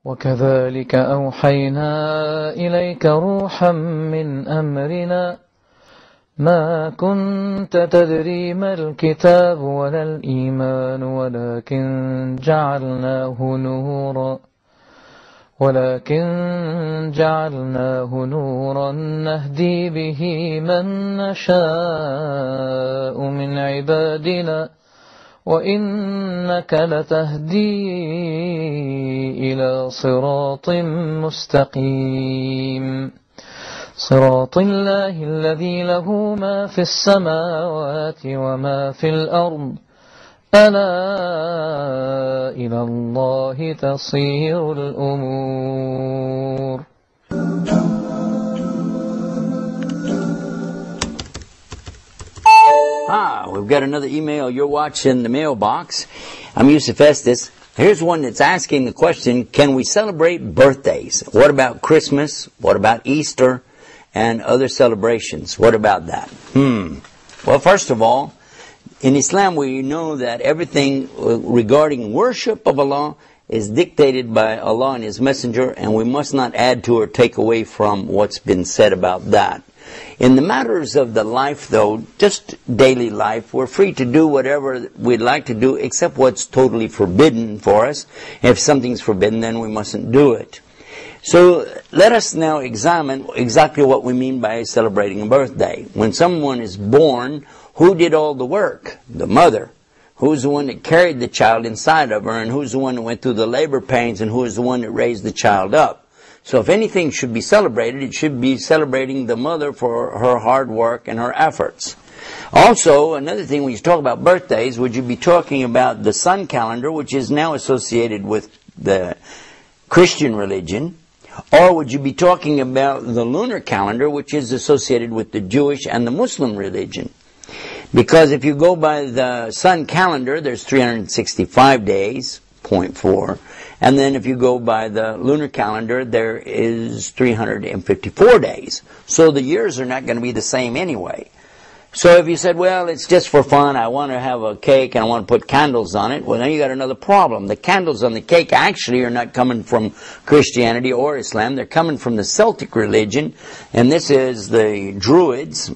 وكذلك أوحينا إليك روحا من أمرنا ما كنت تدري ما الكتاب ولا الإيمان ولكن جعلناه نورا نهدي به من نشاء من عبادنا وإنك لتهدي إلى صراط مستقيم صراط الله الذي له ما في السماوات وما في الأرض ألا إلى الله تصير الأمور. We've got another email. You're watching the mailbox. I'm Yusuf Estes. Here's one that's asking the question, can we celebrate birthdays? What about Christmas? What about Easter? And other celebrations? What about that? Well, first of all, in Islam we know that everything regarding worship of Allah is dictated by Allah and His Messenger, and we must not add to or take away from what's been said about that. In the matters of the life, though, just daily life, we're free to do whatever we'd like to do except what's totally forbidden for us. If something's forbidden, then we mustn't do it. So let us now examine exactly what we mean by celebrating a birthday. When someone is born, who did all the work? The mother. Who's the one that carried the child inside of her, and who's the one that went through the labor pains, and who is the one that raised the child up? So if anything should be celebrated, it should be celebrating the mother for her hard work and her efforts. Also, another thing, when you talk about birthdays, would you be talking about the sun calendar, which is now associated with the Christian religion, or would you be talking about the lunar calendar, which is associated with the Jewish and the Muslim religion? Because if you go by the sun calendar, there's 365 days, 0.4. And then if you go by the lunar calendar, there is 354 days. So the years are not going to be the same anyway. So if you said, well, it's just for fun, I want to have a cake and I want to put candles on it, well, then you got another problem. The candles on the cake actually are not coming from Christianity or Islam. They're coming from the Celtic religion, and this is the Druids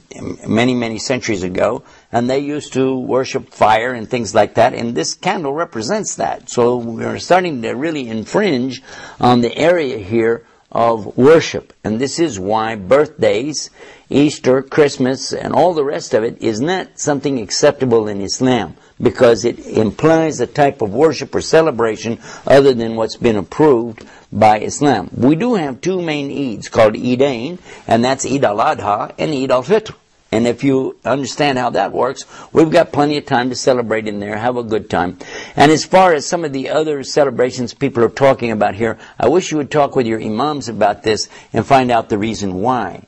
many, many centuries ago, and they used to worship fire and things like that, and this candle represents that. So we're starting to really infringe on the area here of worship, and this is why birthdays, Easter, Christmas, and all the rest of it is not something acceptable in Islam, because it implies a type of worship or celebration other than what's been approved by Islam. We do have two main Eids called Eidain, and that's Eid al-Adha and Eid al-Fitr. And if you understand how that works, we've got plenty of time to celebrate in there, have a good time. And as far as some of the other celebrations people are talking about here, I wish you would talk with your imams about this and find out the reason why.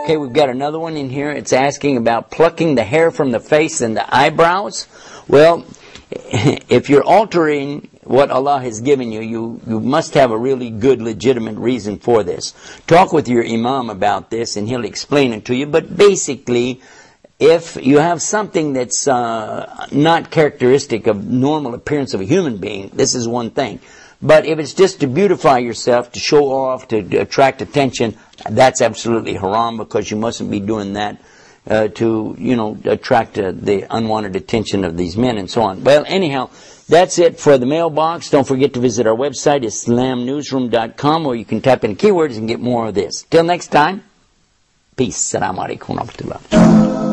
Okay, we've got another one in here. It's asking about plucking the hair from the face and the eyebrows. Well, if you're altering what Allah has given you, you must have a really good, legitimate reason for this. Talk with your imam about this and he'll explain it to you. But basically, if you have something that's not characteristic of normal appearance of a human being, this is one thing. But if it's just to beautify yourself, to show off, to attract attention, that's absolutely haram, because you mustn't be doing that to, attract the unwanted attention of these men and so on. Well, anyhow, that's it for the mailbox. Don't forget to visit our website, islamnewsroom.com, where you can type in keywords and get more of this. Till next time, peace. Assalamu alaikum wa rahmatullah.